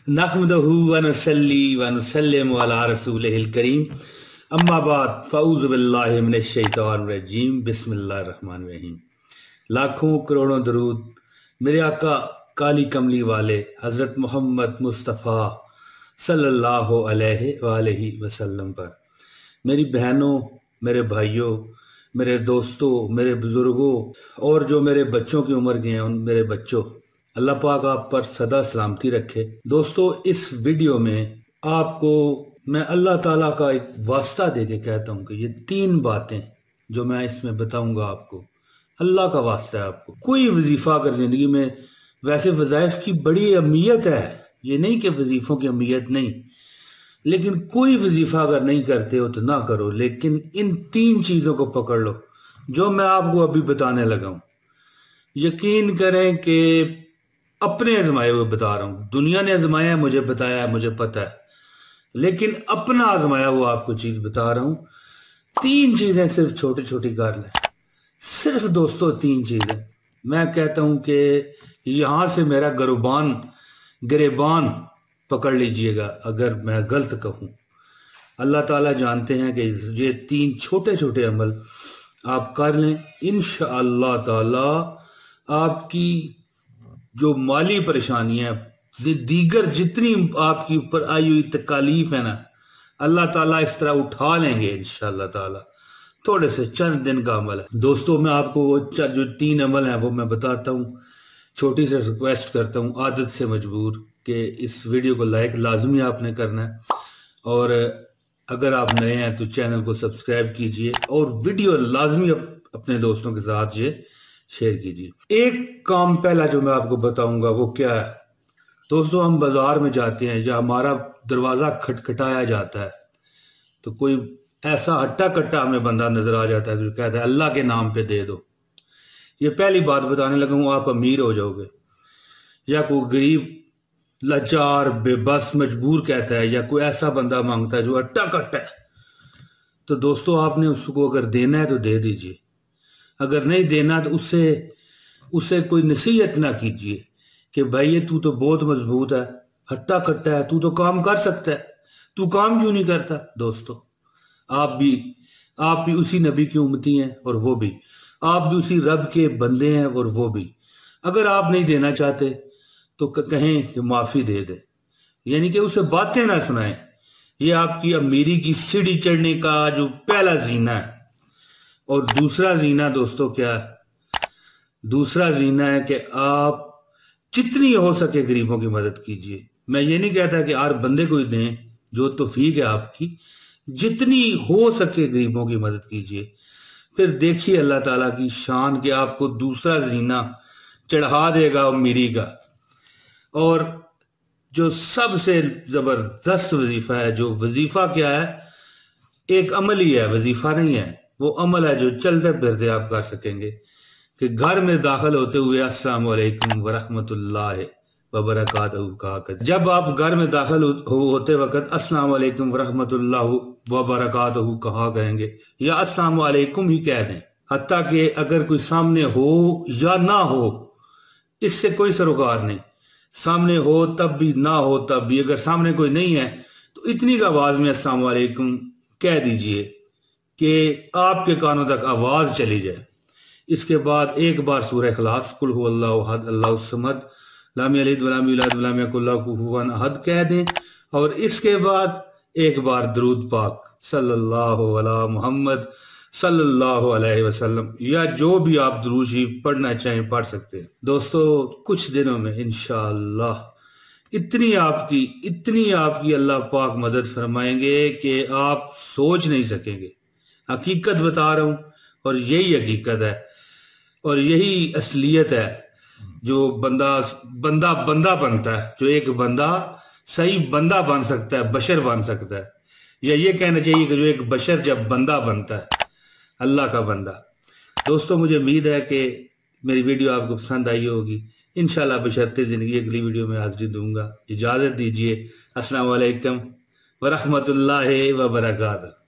नहमदहु व नसल्ली व नुसल्लिमु अला रसूलिहिल करीम अम्मा बाद फ़ऊज़ु बिल्लाहि मिनश शैतानिर रजीम बिस्मिल्लाहिर रहमानिर रहीम। लाखों करोड़ों दरूद मेरे आका काली कमली वाले हज़रत मोहम्मद मुस्तफ़ा सल्लल्लाहु अलैहि वसल्लम पर। मेरी बहनों, मेरे भाइयों, मेरे दोस्तों, मेरे बुज़ुर्गों और जो मेरे बच्चों की उम्र के हैं उन मेरे बच्चों, अल्लाह पाक आप पर सदा सलामती रखे। दोस्तों, इस वीडियो में आपको मैं अल्लाह ताला का एक वास्ता दे के कहता हूँ कि ये 3 बातें जो मैं इसमें बताऊंगा आपको, अल्लाह का वास्ता है आपको। कोई वजीफ़ा अगर ज़िंदगी में, वैसे वज़ाइफ की बड़ी अहमियत है, ये नहीं कि वजीफ़ों की अहमियत नहीं, लेकिन कोई वजीफ़ा अगर नहीं करते हो तो ना करो, लेकिन इन 3 चीज़ों को पकड़ लो जो मैं आपको अभी बताने लगा हूँ। यकीन करें कि अपने आजमाए हुए बता रहा हूँ। दुनिया ने आजमाया है, मुझे बताया है, मुझे पता है, लेकिन अपना आजमाया हुआ आपको चीज़ बता रहा हूँ। 3 चीज़ें सिर्फ छोटी छोटी कर लें, सिर्फ दोस्तों 3 चीज़ें। मैं कहता हूँ कि यहाँ से मेरा गिरेबान पकड़ लीजिएगा अगर मैं गलत कहूँ। अल्लाह ताला जानते हैं कि ये 3 छोटे छोटे अमल आप कर लें, इंशाअल्लाह ताला आपकी जो माली परेशानी है, दीगर जितनी आपकी ऊपर आई हुई तकालीफ है ना, अल्लाह ताला इस तरह उठा लेंगे इंशाअल्लाह ताला। थोड़े से चंद दिन का अमल है दोस्तों। मैं आपको वो जो 3 अमल हैं वो मैं बताता हूँ। छोटी से रिक्वेस्ट करता हूँ, आदत से मजबूर, कि इस वीडियो को लाइक लाजमी आपने करना है, और अगर आप नए हैं तो चैनल को सब्सक्राइब कीजिए और वीडियो लाजमी अपने दोस्तों के साथ ये शेयर कीजिए। एक काम पहला जो मैं आपको बताऊंगा वो क्या है दोस्तों, हम बाजार में जाते हैं या हमारा दरवाज़ा खटखटाया जाता है तो कोई ऐसा हट्टा कट्टा हमें बंदा नजर आ जाता है जो कहता है अल्लाह के नाम पे दे दो। ये पहली बात बताने लगा हूँ, आप अमीर हो जाओगे। या कोई गरीब लाचार बेबस मजबूर कहता है, या कोई ऐसा बंदा मांगता है जो हट्टा कट्टा है, तो दोस्तों आपने उसको अगर देना है तो दे दीजिए। अगर नहीं देना तो उससे कोई नसीहत ना कीजिए कि भाई ये तू तो बहुत मजबूत है, हट्टा कट्टा है, तू तो काम कर सकता है, तू काम क्यों नहीं करता। दोस्तों आप भी उसी नबी की उम्मती हैं और वो भी, आप भी उसी रब के बंदे हैं और वो भी। अगर आप नहीं देना चाहते तो कहें कि माफी दे दे, यानी कि उसे बातें ना सुनाएं। ये आपकी अमीरी की सीढ़ी चढ़ने का जो पहला जीना है। और दूसरा जीना दोस्तों क्या है? दूसरा जीना है कि आप जितनी हो सके गरीबों की मदद कीजिए। मैं ये नहीं कहता कि हर बंदे को ही दें, जो तौफीक है आपकी, जितनी हो सके गरीबों की मदद कीजिए। फिर देखिए अल्लाह ताला की शान कि आपको दूसरा जीना चढ़ा देगा अमीरी का। और जो सबसे जबरदस्त वजीफा है, जो वजीफा क्या है, एक अमल ही है, वजीफा नहीं है, वो अमल है जो चलते फिरते आप कर सकेंगे। कि घर में दाखिल होते हुए अस्सलाम वालेकुम वरहमतुल्लाहि वबरकातुहू कहा कर। जब आप घर में दाखिल होते वक्त अस्सलाम वालेकुम वरहमतुल्लाहि वबरकातुहू कहा करेंगे, या अस्सलाम वालेकुम ही कह दें। हत्ता कि अगर कोई सामने हो या ना हो, इससे कोई सरोकार नहीं। सामने हो तब भी, ना हो तब भी। अगर सामने कोई नहीं है तो इतनी का आवाज में अस्सलाम वालेकुम कह दीजिए कि आपके कानों तक आवाज चली जाए। इसके बाद एक बार सूरह इखलास कुल हुवल्लाहु अहद अल्लाहु समद लम यलिद वलम यूलद वलम यकुल लहू कुफुवन अहद कह दें। और इसके बाद एक बार दरूद पाक सल्लल्लाहु अला मुहम्मद सल्लल्लाहु अलैहि वसल्लम, या जो भी आप दुरूद शरीफ पढ़ना चाहें पढ़ सकते हैं। दोस्तों कुछ दिनों में इंशाअल्लाह इतनी आपकी अल्लाह पाक मदद फरमाएंगे कि आप सोच नहीं सकेंगे। हकीकत बता रहा हूँ, और यही हकीकत है और यही असलियत है। जो बंदा बनता है, जो एक बंदा सही बंदा बन सकता है, बशर बन सकता है, या ये कहना चाहिए कि जो एक बशर जब बंदा बनता है, अल्लाह का बंदा। दोस्तों मुझे उम्मीद है कि मेरी वीडियो आपको पसंद आई होगी। इंशाल्लाह बशर्ते ज़िंदगी अगली वीडियो में हाजिरी दूंगा। इजाज़त दीजिए। अस्सलाम वालेकुम वरहमतुल्लाहि वबरकातुहू।